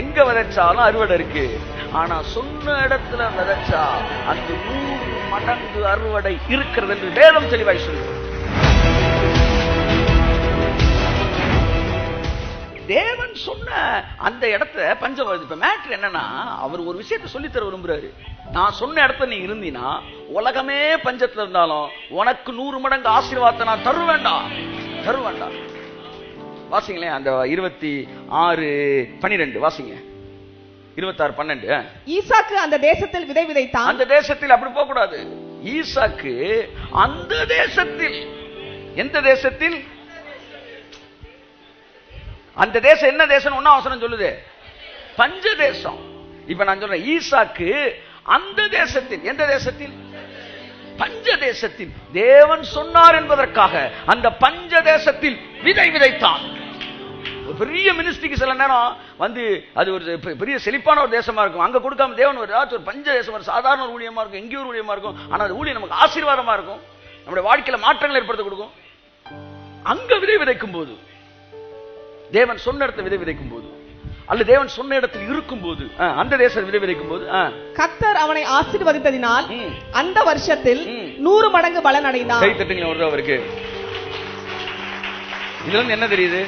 எங்க விதைச்சாலும் அறுவடை இருக்கு. ஆனா சொன்ன இடத்துல விதைச்சா அந்த 100 மடங்கு அறுவடை இருக்கிறது என்று வேதம் தெளிவாய் சொல்லுது. தேவன் சொன்ன அந்த இடத்த பஞ்சம் வருது. இப்ப மேட்ரு என்னன்னா, அவர் ஒரு விஷயத்தை சொல்லித்தர விரும்புறாரு. நான் சொன்ன இடத்துல நீ இருந்தீனா உலகமே பஞ்சத்துல இருந்தாலும் உனக்கு 100 மடங்கு ஆசீர்வாதத்தை நான் தருவேண்டா. வாசிங்களேன் அந்த 26:12 வாசிங்க. 26:12. ஈசாக்கு அந்த தேசத்தில் விதை விதைத்தான். அந்த தேசத்தில் அப்படி போக கூடாது. ஈசாக்கு அந்த தேசத்தில், எந்த தேசத்தில்? அந்த தேசம் என்ன தேசம்? ஒன்னா அவசரம் சொல்லுது, பஞ்ச தேசம். இப்ப நான் சொல்றேன், ஈசாக்கு அந்த தேசத்தில், எந்த தேசத்தில்? பஞ்ச தேசத்தில். தேவன் சொன்னார் என்பதற்காக அந்த பஞ்ச தேசத்தில் விதை விதைத்தான். பெரிய மினிஸ்ட்ரிக்கு சில நேரம் வந்து அது ஒரு பெரிய செழிப்பான ஒரு தேசமா இருக்கும். அங்க கொடுக்காம தேவன் ஒரு பஞ்ச தேசம், ஒரு சாதாரண ஒரு ஊழியமா இருக்கும், எங்கேயும் ஒரு ஊழியமா இருக்கும். ஆனா அது ஊழியம் நமக்கு ஆசீர்வாதமா இருக்கும், நம்முடைய வாழ்க்கையில மாற்றங்கள் ஏற்படுத்த கொடுக்கும். அங்க விதை விதைக்கும் போது, தேவன் சொன்ன இடத்துல விதை விதைக்கும் போது, அல்ல தேவன் சொன்ன இடத்தில் இருக்கும் போது, அந்த தேசத்தில் விதை விதைக்கும் போது கர்த்தர் அவனை ஆசீர்வதித்ததினால் அந்த வருஷத்தில் 100 மடங்கு பலன் அடைந்தான். கை தட்டுங்களா ஒரு அவருக்கு. இதுல இருந்து என்ன தெரியுது?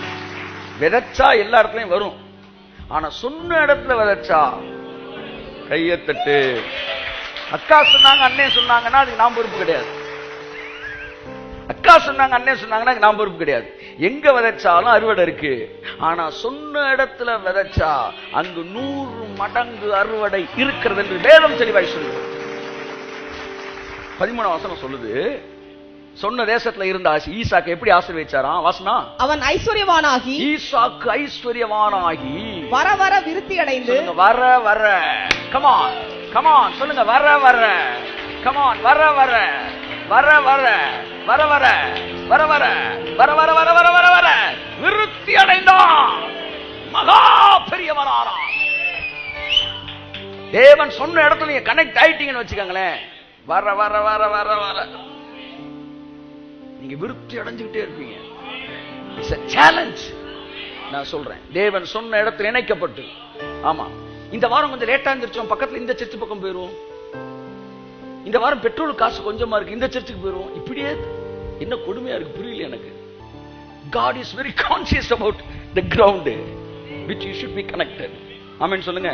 விதைச்சா எல்லா இடத்துலயும் வரும், ஆனா சொன்ன இடத்துல விதைச்சா கையத்தட்டு. அக்கா சொன்னாங்க அண்ணே சொன்னாங்கன்னா அதுக்கு நாம் பொறுப்பு கிடையாது. அக்கா சொன்னாங்க அண்ணே சொன்னாங்கன்னா நாம் பொறுப்பு கிடையாது. எங்க விதைச்சாலும் அறுவடை இருக்கு. ஆனா சொன்ன இடத்துல விதைச்சா அங்கு 100 மடங்கு அறுவடை இருக்கிறது என்று வேதம் தெளிவாய் சொல்லுது. 13 வசனம் சொல்லுது, சொன்ன தேசத்துல இருந்த ஈசாக்கு எப்படி ஆசீர்வதிச்சாராம்? வாசனா, அவன் ஐஸ்வர்யவானாகி, ஈசாக்கு ஐஸ்வர்யவானாகி வர வர விருத்தி அடைந்து, வர வர, கமான் கமான் சொல்லுங்க, வர வர, கமான் வர வர, வர வர, வர வர, வர வர, வர வர, வர வர, வர வர விருத்தி அடைந்தான், மகா பெரியவனாராம். தேவன் சொன்ன இடத்துல நீங்க கனெக்ட் ஆயிட்டீங்கன்னு வச்சுக்கோங்களேன், வர வர வர வர வர நீங்க விருத்தி அடைஞ்சுக்கிட்டே இருப்பீங்க. It's a challenge. நான் சொல்றேன், தேவன் சொன்ன இடத்துல இணைக்கப்பட்டு. ஆமா, இந்த வாரம் கொஞ்சம் லேட்டா இருந்துருச்சோம், பக்கத்துல இந்த சர்ச் பக்கம் போயிருவோம். இந்த வாரம் பெட்ரோல் காசு கொஞ்சமா இருக்கு, இந்த சர்ச்சுக்கு போயிருவோம். இப்படியே என்ன கொடுமையா இருக்கு புரியல எனக்கு. God is very conscious about the ground which you should be connected. ஆமென் சொல்லுங்க.